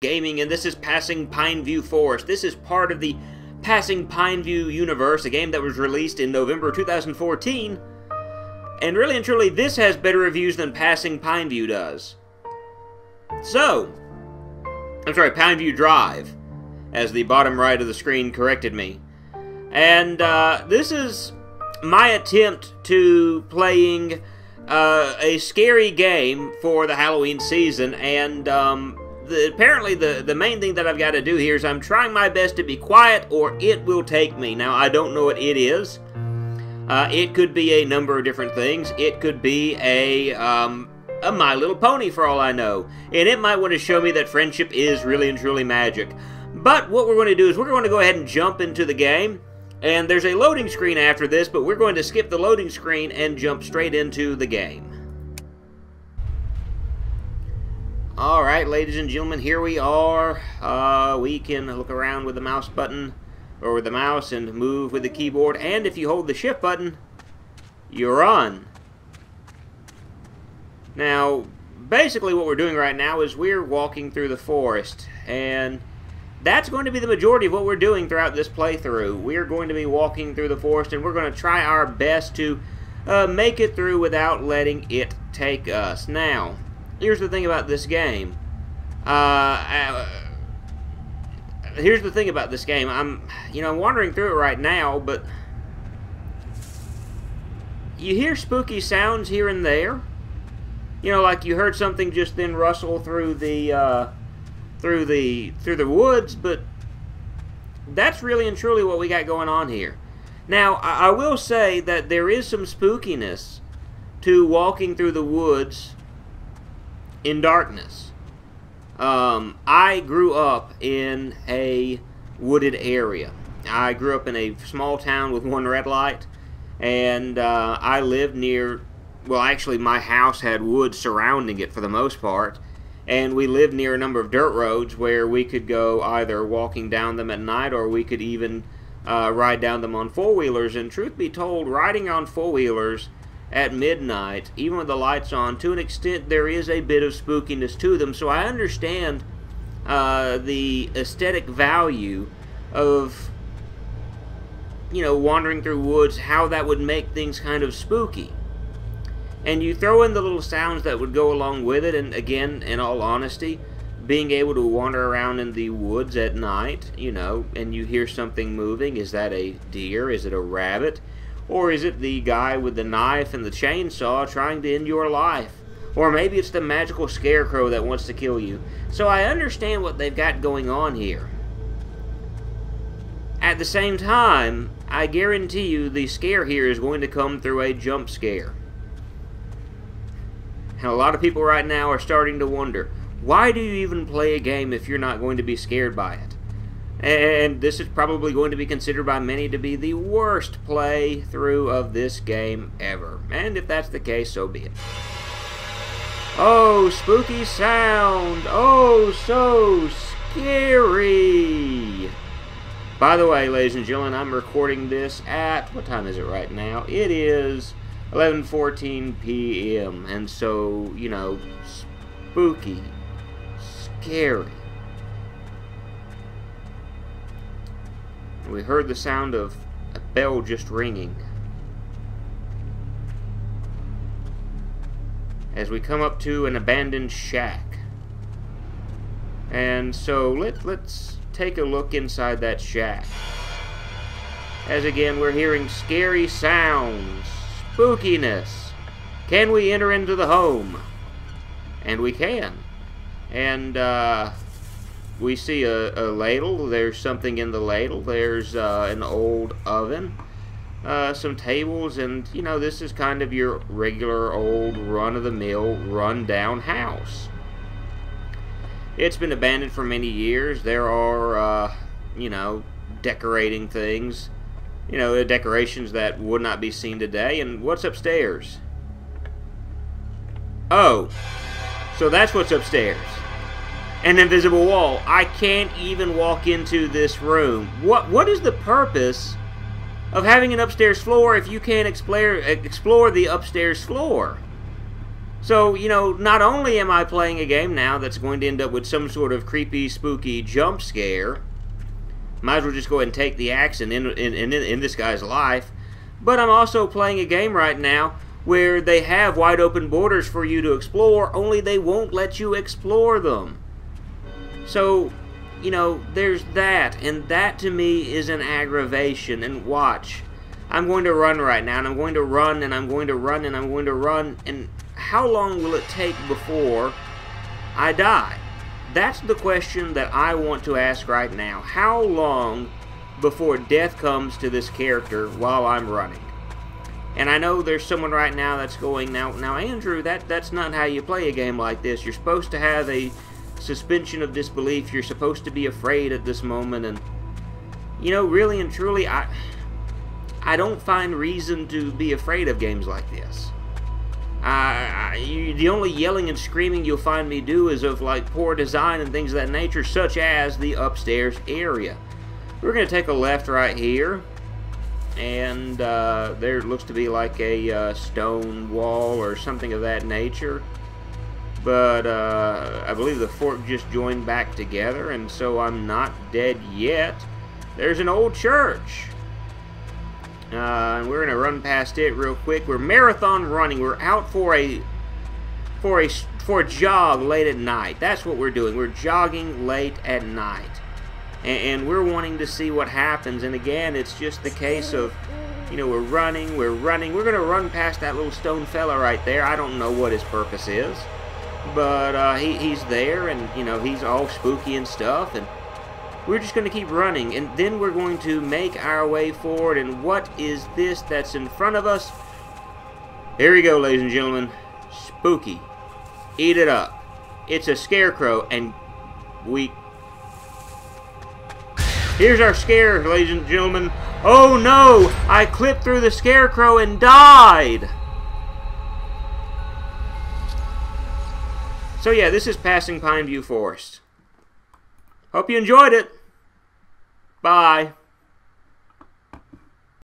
Gaming, and this is Passing Pineview Forest. This is part of the Passing Pineview universe, a game that was released in November 2014. And really and truly, this has better reviews than Passing Pineview does. So, I'm sorry, Pineview Drive, as the bottom right of the screen corrected me. And this is my attempt to playing a scary game for the Halloween season, and apparently the main thing that I've got to do here is I'm trying my best to be quiet or it will take me. Now, I don't know what it is. It could be a number of different things. It could be a My Little Pony for all I know. And it might want to show me that friendship is really and truly magic. But what we're going to do is we're going to go ahead and jump into the game. And there's a loading screen after this, but we're going to skip the loading screen and jump straight into the game. Alright, ladies and gentlemen, here we are. We can look around with the mouse button, or with the mouse, and move with the keyboard. And if you hold the shift button, you run. Now, basically what we're doing right now is we're walking through the forest, and that's going to be the majority of what we're doing throughout this playthrough. We're going to be walking through the forest, and we're going to try our best to make it through without letting it take us. Now, here's the thing about this game. Here's the thing about this game. I'm wandering through it right now, but you hear spooky sounds here and there. You know, like you heard something just then rustle through the woods, but that's really and truly what we got going on here. Now, I will say that there is some spookiness to walking through the woods in darkness. I grew up in a wooded area. I grew up in a small town with one red light, and I lived near, well, actually my house had woods surrounding it for the most part. And we lived near a number of dirt roads where we could go either walking down them at night, or we could even ride down them on four-wheelers. And truth be told, riding on four-wheelers at midnight, even with the lights on, to an extent there is a bit of spookiness to them. So I understand the aesthetic value of, wandering through woods, how that would make things kind of spooky. And you throw in the little sounds that would go along with it, and again, in all honesty, being able to wander around in the woods at night, and you hear something moving. Is that a deer? Is it a rabbit? Or is it the guy with the knife and the chainsaw trying to end your life? Or maybe it's the magical scarecrow that wants to kill you. So I understand what they've got going on here. At the same time, I guarantee you the scare here is going to come through a jump scare. And a lot of people right now are starting to wonder, why do you even play a game if you're not going to be scared by it? And this is probably going to be considered by many to be the worst playthrough of this game ever. And if that's the case, so be it. Oh, spooky sound! Oh, so scary! By the way, ladies and gentlemen, I'm recording this at, what time is it right now? It is 11:14 p.m. And so, spooky, scary. We heard the sound of a bell just ringing. As we come up to an abandoned shack. And so, let's take a look inside that shack. As again, we're hearing scary sounds. Spookiness. Can we enter into the home? And we can. And we see a ladle. There's something in the ladle. There's an old oven. Some tables. And, this is kind of your regular old run-of-the-mill, run-down house. It's been abandoned for many years. There are, decorating things. Decorations that would not be seen today. And what's upstairs? Oh, so that's what's upstairs. An invisible wall. I can't even walk into this room. What is the purpose of having an upstairs floor if you can't explore the upstairs floor? So, you know, not only am I playing a game now that's going to end up with some sort of creepy, spooky jump scare, might as well just go ahead and take the axe and in this guy's life, but I'm also playing a game right now where they have wide open borders for you to explore, only they won't let you explore them. So, you know, there's that, and that to me is an aggravation. And watch, I'm going to run right now, and I'm going to run, and I'm going to run, and I'm going to run, and how long will it take before I die? That's the question that I want to ask right now. How long before death comes to this character while I'm running? And I know there's someone right now that's going, now Andrew, that's not how you play a game like this. You're supposed to have a suspension of disbelief. You're supposed to be afraid at this moment. And, you know, really and truly, I don't find reason to be afraid of games like this. The only yelling and screaming you'll find me do is of, like, poor design and things of that nature, such as the upstairs area. We're going to take a left right here, and there looks to be like a stone wall or something of that nature. But I believe the fork just joined back together, and so I'm not dead yet. There's an old church. And we're going to run past it real quick. We're marathon running. We're out for a jog late at night. That's what we're doing. We're jogging late at night. And we're wanting to see what happens. And again, it's just the case of, you know, we're running. We're going to run past that little stone fella right there. I don't know what his purpose is. But he's there, and, you know, he's all spooky and stuff. And we're just going to keep running, and then we're going to make our way forward. And what is this that's in front of us? Here we go, ladies and gentlemen. Spooky. Eat it up. It's a scarecrow, and here's our scare, ladies and gentlemen. Oh no! I clipped through the scarecrow and died! So yeah, this is Passing Pineview Forest. Hope you enjoyed it. Bye.